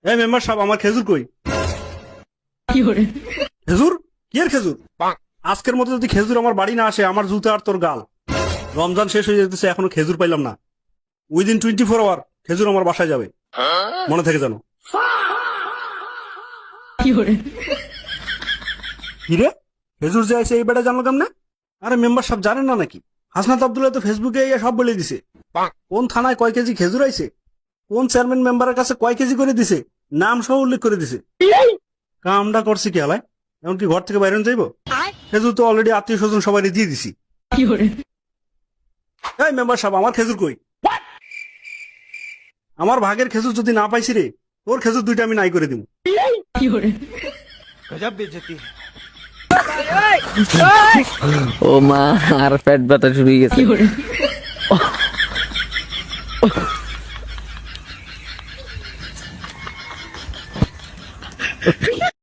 এই মেম্বার সাহেব, আমার খেজুর কই? খেজুর? কি এর খেজুর? আজকের মতো যদি খেজুর আমার বাড়ি না আসে, আমার জুতা আর তোর গাল। রমজান শেষ হয়ে যেতেছে, এখনো খেজুর পাইলাম না। উইদিন 24 আওয়ার খেজুর আমার বাসায় যাবে, মনে থেকে জানো। কিরে, খেজুর যে আছে এই বেটা জানলো কেমনে? আরে মেম্বার সাহেব জানেন না নাকি? হাসনাত আব্দুল্লাহ তো ফেসবুকে সব বলে দিছে। কোন থানায় কয় কেজি খেজুর আইছে, কোন চেয়ারম্যান মেম্বারের কাছে কয় কেজি করে দিছে, নাম সহ উল্লেখ করে দিছে। কামটা করছি কি হালায়? এমনকি ঘর থেকে বাইরে যাইবো? খেজুর তো অলরেডি আত্মীয় স্বজন সবাই দিয়ে দিছি। এই মেম্বার সাহেব, আমার খেজুর কই? আমার ভাগের খেজুর যদি না পাইছি রে, তোর খেজুর দুইটা আমি নাই করে দিব। ও মা, আর পেট ব্যথা শুরু হয়ে গেছে।